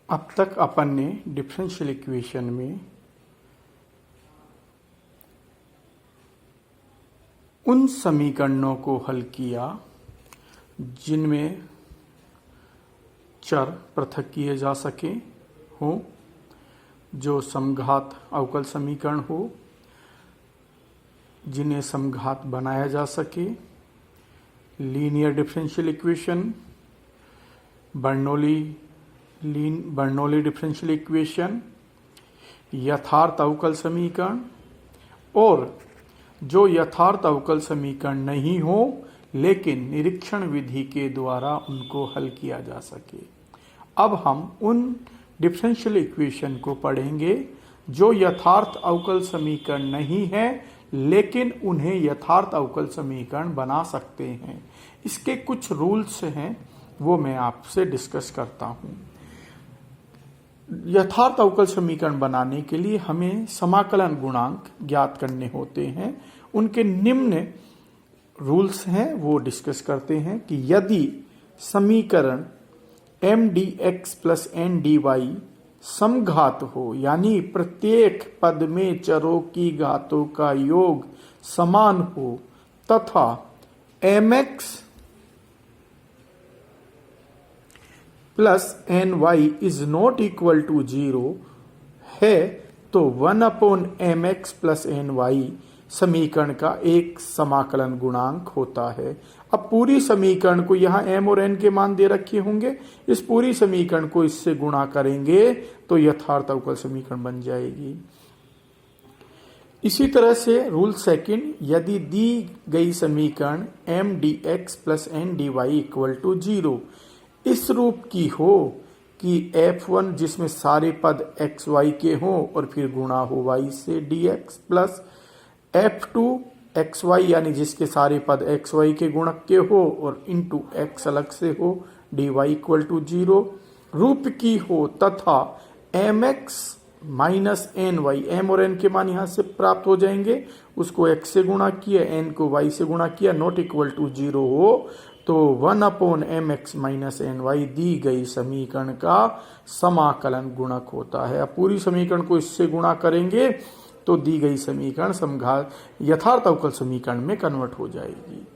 अब तक अपन ने डिफरेंशियल इक्वेशन में उन समीकरणों को हल किया जिनमें चर पृथक किए जा सके हो, जो समघात अवकल समीकरण हो, जिन्हें समघात बनाया जा सके, linear differential equation, Bernoulli differential equation, यथार्थ अवकल समीकरण, और जो यथार्थ अवकल समीकरण नहीं हो लेकिन निरीक्षण विधि के द्वारा उनको हल किया जा सके। अब हम उन डिफरेंशियल इक्वेशन को पढ़ेंगे जो यथार्थ अवकल समीकरण नहीं है लेकिन उन्हें यथार्थ अवकल समीकरण बना सकते हैं। इसके कुछ रूल्स हैं, वो मैं आपसे डिस्कस करता हूं। यथार्थ अवकल समीकरण बनाने के लिए हमें समाकलन गुणांक ज्ञात करने होते हैं। उनके निम्न रूल्स हैं, वो डिस्कस करते हैं कि यदि समीकरण M D x plus N D Y समघात हो, यानी प्रत्येक पद में चरों की घातों का योग समान हो, तथा M x plus N y is not equal to 0 है, तो 1/mx प्लस एन वाई समीकरण का एक समाकलन गुणांक होता है। अब पूरी समीकरण को यहां m और n के मान दे रखे होंगे, इस पूरी समीकरण को इससे गुणा करेंगे तो यथार्थ अवकल समीकरण बन जाएगी। इसी तरह से रूल सेकंड, यदि दी गई समीकरण m dx plus n dy equal to 0 इस रूप की हो कि f1 जिसमें सारे पद x y के हों और फिर गुणा हो y से dx, प्लस f2 xy यानी जिसके सारे पद xy के गुणक के हो और इंटू x अलग से हो dy इक्वल टू 0 रूप की हो, तथा mx minus N y, m और n के मान यहां से प्राप्त हो जाएंगे, उसको x से गुणा किया, n को y से गुणा किया, नॉट इक्वल टू 0 हो, तो 1/mx माइनस एन वाई दी गई समीकरण का समाकलन गुणक होता है। अब पूरी समीकरण को इससे गुणा करेंगे तो दी गई समीकरण समघात यथार्थ अवकल समीकरण में कन्वर्ट हो जाएगी।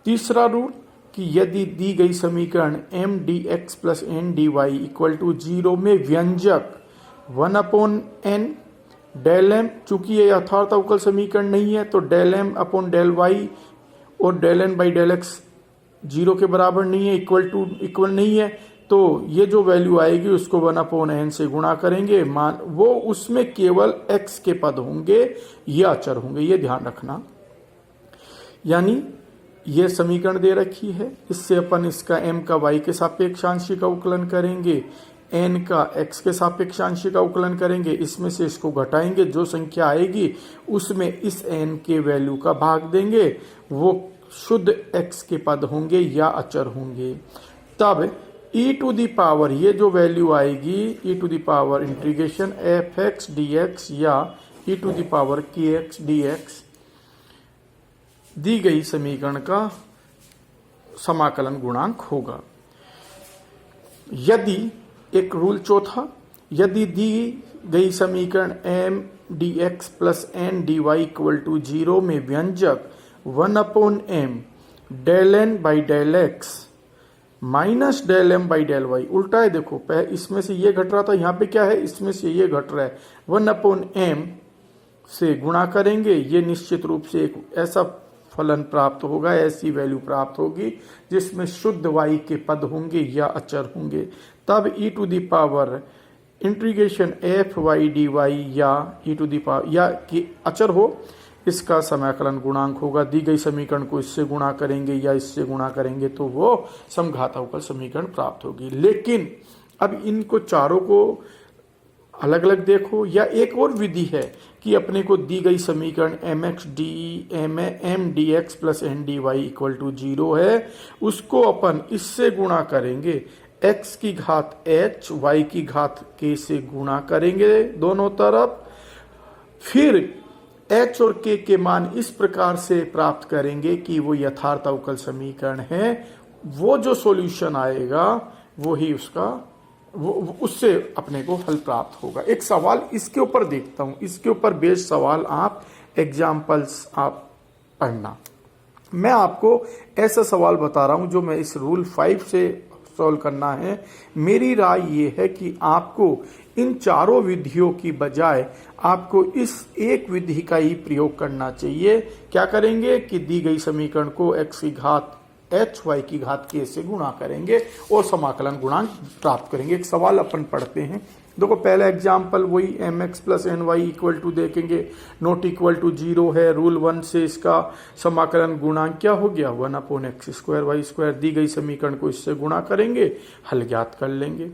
तीसरा रूल कि यदि दी गई समीकरण m dx plus n dy equal to 0 में व्यंजक 1/n डेल m, चूंकि ये यथार्थ अवकल समीकरण नहीं है तो del m upon del y और del n by del x 0 के बराबर नहीं है, इक्वल नहीं है, तो ये जो वैल्यू आएगी उसको 1/n से गुणा करेंगे, मान वो उसमें केवल x के पद होंगे या अचर होंगे, ये ध्यान रखना। यानी ये समीकरण दे रखी है, इससे अपन इसका m का y के सापेक्ष आंशिक अवकलन करेंगे, n का x के सापेक्ष आंशिक अवकलन करेंगे, इसमें से इसको घटाएंगे, जो संख्या आएगी उसमें इस n के वैल्यू का भाग देंगे, वो शुद्ध x के पद होंगे या अचर होंगे। तब e टू दी पावर ये जो वैल्यू आएगी e to the power integration fx dx या e to the power kx dx दी गई समीकरण का समाकलन गुणांक होगा। यदि एक रूल चौथा, यदि दी गई समीकरण m dx plus n dy equal to 0 में व्यंजक 1/m del n by del x minus del m by del y, उल्टा है, देखो इसमें से ये घट रहा था, यहाँ पे क्या है, इसमें से ये घट रहा है, 1/m से गुणा करेंगे, ये निश्चित रूप से एक ऐसा फलन प्राप्त होगा, ऐसी वैल्यू प्राप्त होगी जिसमें शुद्ध y के पद होंगे या अचर होंगे। तब e to the power integration F y D y या e टू दी पावर या कि अचर हो, इसका समाकलन गुणांक होगा। दी गई समीकरण को इससे गुणा करेंगे या इससे गुणा करेंगे तो वो समघात अवकल समीकरण प्राप्त होगी। लेकिन अब इनको चारों को अलग अलग देखो, या एक और विधि है कि अपने को दी गई समीकरण M D x plus N D y equal to 0 है, उसको अपन इससे गुणा करेंगे, x की घात h y की घात k से गुणा करेंगे दोनों तरफ, फिर h और k के मान इस प्रकार से प्राप्त करेंगे कि वो यथार्थ अवकल समीकरण है। वो जो सॉल्यूशन आएगा वो ही उसका उससे अपने को हल प्राप्त होगा। एक सवाल इसके ऊपर देखता हूं, इसके ऊपर बेस्ड सवाल आप एग्जाम्पल्स आप पढ़ना। मैं आपको ऐसा सवाल बता रहा हूं जो मैं इस रूल 5 से सॉल्व करना है। मेरी राय ये है कि आपको इन चारों विधियों की बजाय आपको इस एक विधि का ही प्रयोग करना चाहिए। क्या करेंगे कि दी गई समीकरण को x की घात h y की घात k से गुणा करेंगे और समाकलन गुणांक प्राप्त करेंगे। एक सवाल अपन पढ़ते हैं। देखो पहला एग्जाम्पल वही mx plus N Y equal to देखेंगे, नॉट इक्वल टू 0 है। रूल 1 से इसका समाकलन गुणांक क्या हो गया 1/x² y²। दी गई समीकरण को इससे गुणा करेंगे, हल ज्ञात कर लेंगे।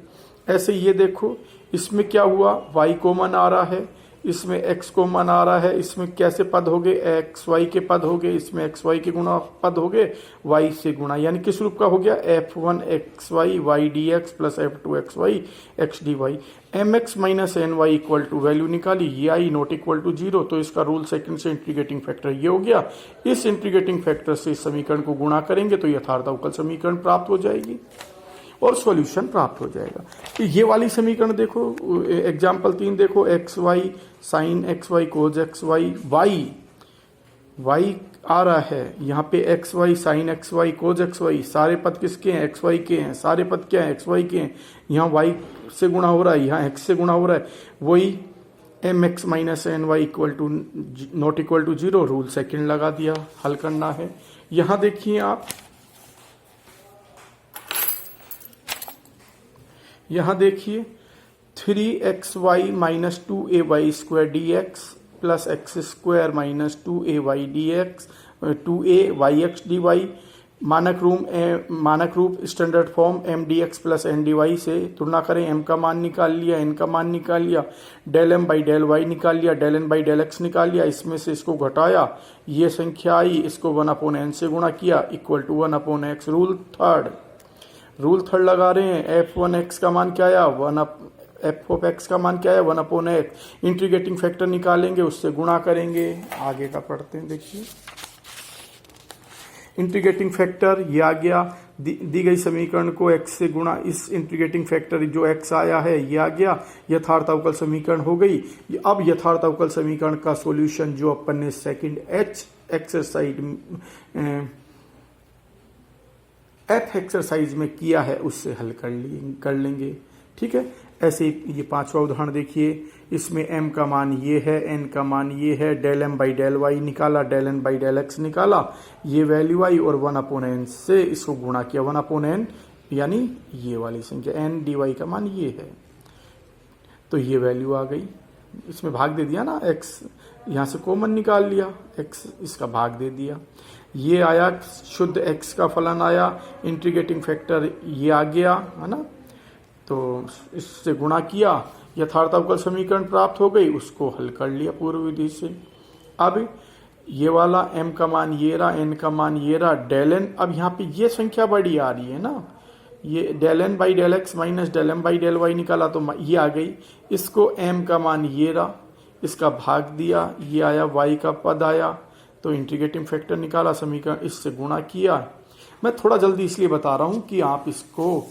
ऐसे ये देखो इसमें क्या हुआ, y कॉमन आ रहा है, इसमें x कॉमन आ रहा है, इसमें कैसे पद हो गए x y के पद हो गए, इसमें x y के गुणा पद हो गए, y से गुणा, यानी किस रूप का हो गया f1xy y dx plus f2xy x dy। mx minus N Y equal to value निकाली, ये आई नॉट इक्वल टू 0, तो इसका रूल सेकंड से इंटीग्रेटिंग फैक्टर ये हो गया। इस इंटीग्रेटिंग फैक्टर से इस समीकरण को गुणा करेंगे तो यथार्थ अवकल समीकरण प्राप्त हो जाएगी और सॉल्यूशन प्राप्त हो जाएगा। तो ये वाली समीकरण देखो, एग्जाम्पल 3 देखो, X Y sine X Y cos X Y, Y आ रहा है यहाँ पे X Y sine X Y cos X Y, सारे पद किसके हैं एक्स वाई के हैं, सारे पद क्या है एक्स वाई के हैं। यहाँ वाई से गुणा हो रहा है, यहाँ एक्स से गुणा हो रहा है, वही M X minus N Y equal to not equal to 0, rule second लगा दिया, हल करना है। यहाँ देखिए आप, यहां देखिए 3xy minus 2ay² dx plus x² minus 2ay dx 2ayx dy, मानक रूप standard form m dx plus n dy से तुलना करें। m का मान निकाल लिया, n का मान निकाल लिया, del m by del y निकाल लिया, del n by del x निकाल लिया, इसमें से इसको घटाया, ये संख्या आई, इसको 1/n से गुणा किया equal to 1/x। Rule third लगा रहे हैं, f1x का मान क्या आया f(x) का मान क्या है 1/x। इंटीग्रेटिंग फैक्टर निकालेंगे, उससे गुणा करेंगे। आगे का पढ़ते हैं, देखिए इंटीग्रेटिंग फैक्टर ये आ गया, दी गई समीकरण को x से गुणा, इस इंटीग्रेटिंग फैक्टर जो x आया है ये आ गया, यथार्थ अवकल समीकरण हो गई। अब यथार्थ अवकल समीकरण का सॉल्यूशन जो अपन ने सेकंड एक्सरसाइज में किया है उससे हल कर लेंगे। ठीक है, ऐसे ये पांचवा उदाहरण देखिए, इसमें m का मान ये है, n का मान ये है, del m by del y निकाला, del n by del x निकाला, ये वैल्यू आई और 1/n से इसको गुणा किया, 1/n यानी ये वाली संख्या n dy का मान ये है, तो ये वैल्यू आ गई। इसमें भाग दे दिया ना, x यहाँ से कॉमन निकाल लिया, x इसका भाग दे दिया, ये आया शुद्ध x का फलन आया, इंटीग्रेटिंग फैक्टर ये आ गया है ना, तो इससे गुणा किया, यथार्थ अवकल समीकरण प्राप्त हो गई, उसको हल कर लिया पूर्व विधि से। अब ये वाला m का मान ये रहा, n का मान ये रहा, डेल n, अब यहाँ पे ये संख्या बड़ी आ रही है ना, ये del n by del x minus del m by del y निकाला तो ये आ गई, इसको m का मान ये रहा, इसका भाग दिया, ये आया y का पद आया, तो इंटीग्रेटिंग फैक्टर निकाला, समीकरण इससे गुणा किया। मैं थोड़ा जल्दी इसलिए बता रहा हूं कि आप इसको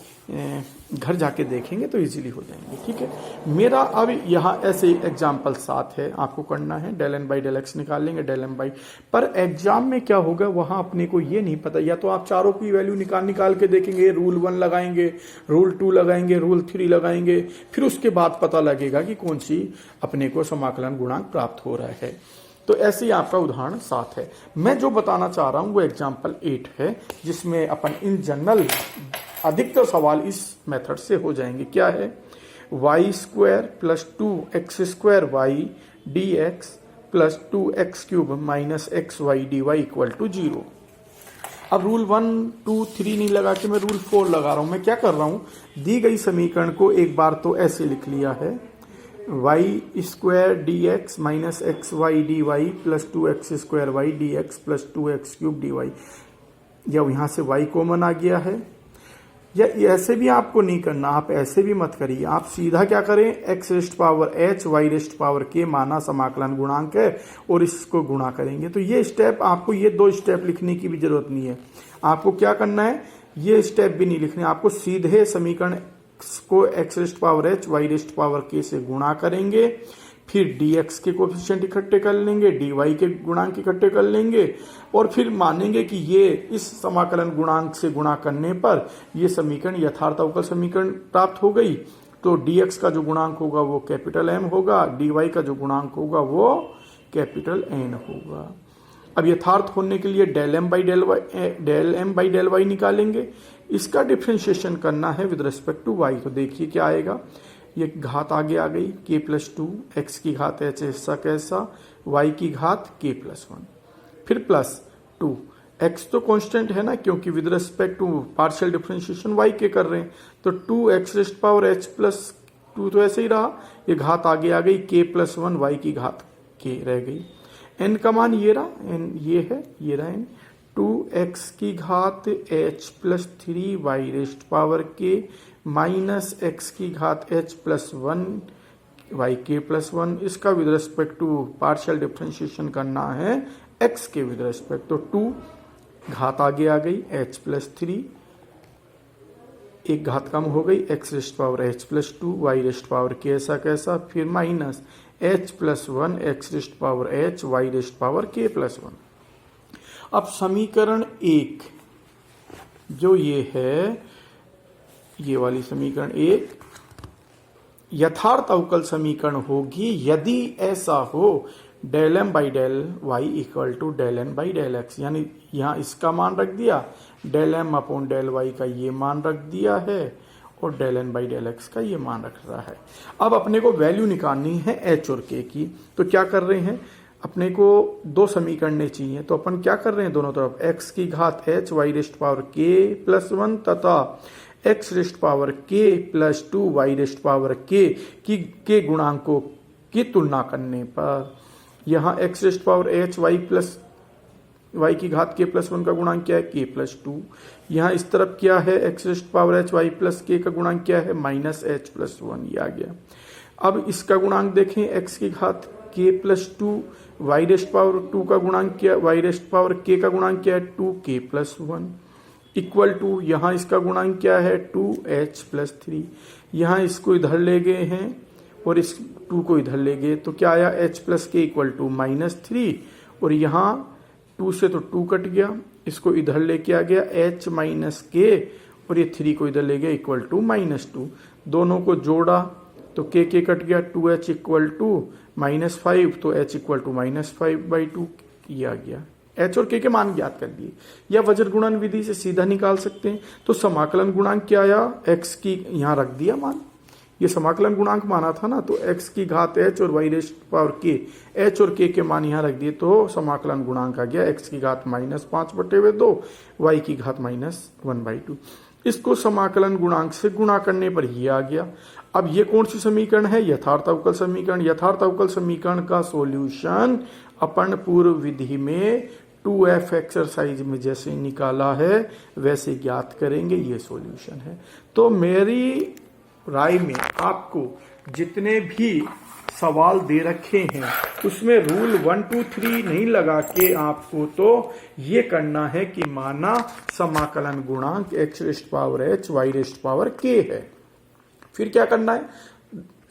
घर जाके देखेंगे तो इजीली हो जाएंगे। ठीक है, मेरा अब यहाँ ऐसे एग्जाम्पल 7 है, आपको करना है, del n by del x निकाल लेंगे, डेल m बाई, पर एग्जाम में क्या होगा वहां अपने को ये नहीं पता, या तो आप चारों की वैल्यू निकाल के देखेंगे, रूल 1 लगाएंगे, रूल 2 लगाएंगे, रूल 3 लगाएंगे, फिर उसके बाद पता लगेगा कि कौन सी अपने को समाकलन गुणांक प्राप्त हो रहा है। तो ऐसे ही आपका उदाहरण 7 है। मैं जो बताना चाह रहा हूं वो एग्जाम्पल 8 है, जिसमें अपन इन जनरल अधिकतर सवाल इस मेथड से हो जाएंगे। क्या है, y² plus 2x² y dx plus 2x³ minus xy dy equal to 0। अब रूल 1, 2, 3 नहीं लगा के मैं रूल 4 लगा रहा हूं। मैं क्या कर रहा हूं, दी गई समीकरण को एक बार तो ऐसे लिख लिया है, y² dx minus xy dy plus 2x² y dx plus 2x³ dy, या यहां से y कॉमन आ गया है। या ऐसे भी आपको नहीं करना, आप ऐसे भी मत करिए, आप सीधा क्या करें, x rest power h y rest power k माना समाकलन गुणांक है और इसको गुणा करेंगे। तो ये स्टेप, आपको ये 2 स्टेप लिखने की भी जरूरत नहीं है। आपको क्या करना है, ये स्टेप भी नहीं लिखने, आपको सीधे समीकरण x को x rest power h y rest power k से गुणा करेंगे, फिर dx के कोफिशिएंट इकट्ठे कर लेंगे, dy के गुणांक इकट्ठे कर लेंगे और फिर मानेंगे कि ये इस समाकलन गुणांक से गुणा करने पर ये समीकरण यथार्थ अवकल समीकरण प्राप्त हो गई। तो dx का जो गुणांक होगा वो कैपिटल M होगा, dy का जो गुणांक होगा वो कैपिटल N होगा। अब यथार्थ होने के लिए del M by del Y निकालेंगे। इसका डिफ्रेंशिएशन करना है विद रिस्पेक्ट टू y। तो देखिए क्या आएगा, ये घात आगे आ गई k प्लस टू, एक्स की घात h ऐसा कैसा, y की घात k प्लस वन, फिर प्लस टू, x तो कांस्टेंट है ना क्योंकि with respect to partial differentiation y के कर रहे हैं, तो 2x rest power h plus two तो ऐसे ही रहा, ये घात आगे आ गई k प्लस वन, y की घात k रह गई। n का मान ये रहा, n ये है, ये रहा n, 2x की घात h plus three Y rest power k minus x की घात h प्लस वन वाई के प्लस वन। इसका with respect to partial differentiation करना है x के विद रिस्पेक्ट, तो 2 घात आगे आ गई h प्लस थ्री, एक घात कम हो गई x rest power h plus two, Y rest power k ऐसा कैसा, फिर minus h plus one, X rest power h, Y rest power k plus one. अब समीकरण एक जो ये है, ये वाली समीकरण एक यथार्थ अवकल समीकरण होगी यदि ऐसा हो del M by del Y equal to del N by del X, यानी यहाँ इसका मान रख दिया, del M upon del Y का ये मान रख दिया है और del N by del X का ये मान रख रहा है। अब अपने को वैल्यू निकालनी है एच और के की, तो क्या कर रहे हैं, अपने को दो समीकरण चाहिए, तो अपन क्या कर रहे हैं, दोनों तरफ x की घात h Y rest power k plus one तथा x rest power k plus two Y rest power k के गुणांकों की तुलना करने पर यहाँ x rest power h Y plus y की घात k प्लस वन का गुणांक क्या है, k प्लस टू। यहाँ इस तरफ क्या है, x rest power h Y plus k का गुणांक क्या है, माइनस h प्लस वन, ये आ गया। अब इसका गुणांक देखें, x की घात k plus two, Y rest power two का गुणांक क्या, वाई रेस्ट पावर k का गुणांक क्या है, 2k plus one, equal to यहाँ इसका गुणांक क्या है, 2h प्लस थ्री। यहाँ इसको इधर ले गए हैं और इस 2 को इधर ले गए, तो क्या आया, h प्लस के इक्वल टू माइनस थ्री, और यहाँ 2 से तो 2 कट गया, इसको इधर लेके आ गया h माइनस के, और ये 3 को इधर ले गया इक्वल टू माइनस टू। दोनों को जोड़ा तो k कट गया, 2h equal to minus five, तो h equal to minus five by two, ये आ गया। h और k के मान ज्ञात कर दिए, या वज्र गुणन विधि से सीधा निकाल सकते हैं। तो समाकलन गुणांक क्या आया, x की यहाँ रख दिया मान, ये समाकलन गुणांक माना था ना, तो x की घात h और y rest power k, h और k के मान यहाँ रख दिए, तो समाकलन गुणांक आ गया x की घात माइनस 5/2, y की घात माइनस 1/2। इसको समाकलन गुणांक से गुणा करने पर ये आ गया। अब ये कौन सी समीकरण है, यथार्थ अवकल समीकरण। यथार्थ अवकल समीकरण का सॉल्यूशन अपन पूर्व विधि में 2f एक्सरसाइज में जैसे निकाला है वैसे ज्ञात करेंगे, ये सॉल्यूशन है। तो मेरी राय में आपको जितने भी सवाल दे रखे हैं उसमें रूल 1 2 3 नहीं लगा के आपको तो ये करना है कि माना समाकलन गुणांक x rest power h y rest power k है, फिर क्या करना है,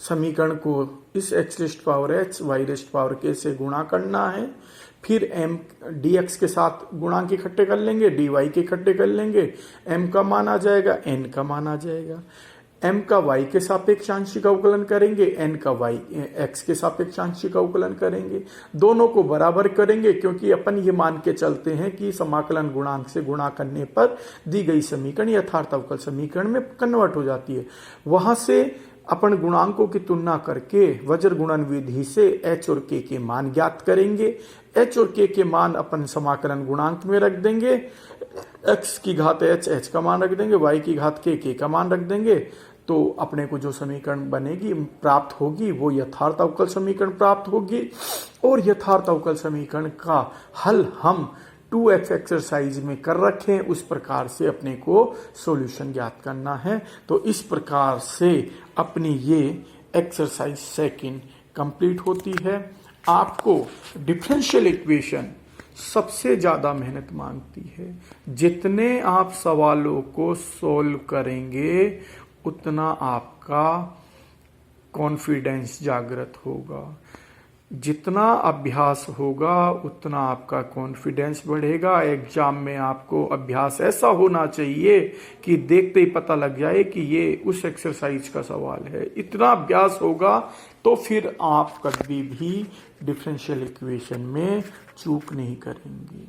समीकरण को इस x rest power h y rest power k से गुणा करना है, फिर m dx के साथ गुणांक इकट्ठे कर लेंगे, dy के इकट्ठे कर लेंगे, m का मान आ जाएगा, n का मान आ जाएगा, m का y के सापेक्ष आंशिक अवकलन करेंगे, n का y x के सापेक्ष आंशिक अवकलन करेंगे, दोनों को बराबर करेंगे, क्योंकि अपन ये मान के चलते हैं कि समाकलन गुणांक से गुणा करने पर दी गई समीकरण यथार्थ अवकल समीकरण में कन्वर्ट हो जाती है। वहां से अपन गुणांकों की तुलना करके वज्र गुणन विधि से h और k के मान ज्ञात करेंगे। h और k के मान अपन समाकलन गुणांक में रख देंगे, x की घात h का मान रख देंगे, y की घात k का मान रख देंगे, तो अपने को जो समीकरण बनेगी प्राप्त होगी वो यथार्थ अवकल समीकरण प्राप्त होगी। और यथार्थ अवकल समीकरण का हल हम 2f एक्सरसाइज में कर रखे हैं, उस प्रकार से अपने को सॉल्यूशन ज्ञात करना है। तो इस प्रकार से अपनी ये एक्सरसाइज सेकंड कंप्लीट होती है। आपको डिफरेंशियल इक्वेशन सबसे ज्यादा मेहनत मांगती है। जितने आप सवालों को सोल्व करेंगे उतना आपका कॉन्फिडेंस जागृत होगा। जितना अभ्यास होगा उतना आपका कॉन्फिडेंस बढ़ेगा। एग्जाम में आपको अभ्यास ऐसा होना चाहिए कि देखते ही पता लग जाए कि ये उस एक्सरसाइज का सवाल है। इतना अभ्यास होगा तो फिर आप कभी भी डिफरेंशियल इक्वेशन में चूक नहीं करेंगे।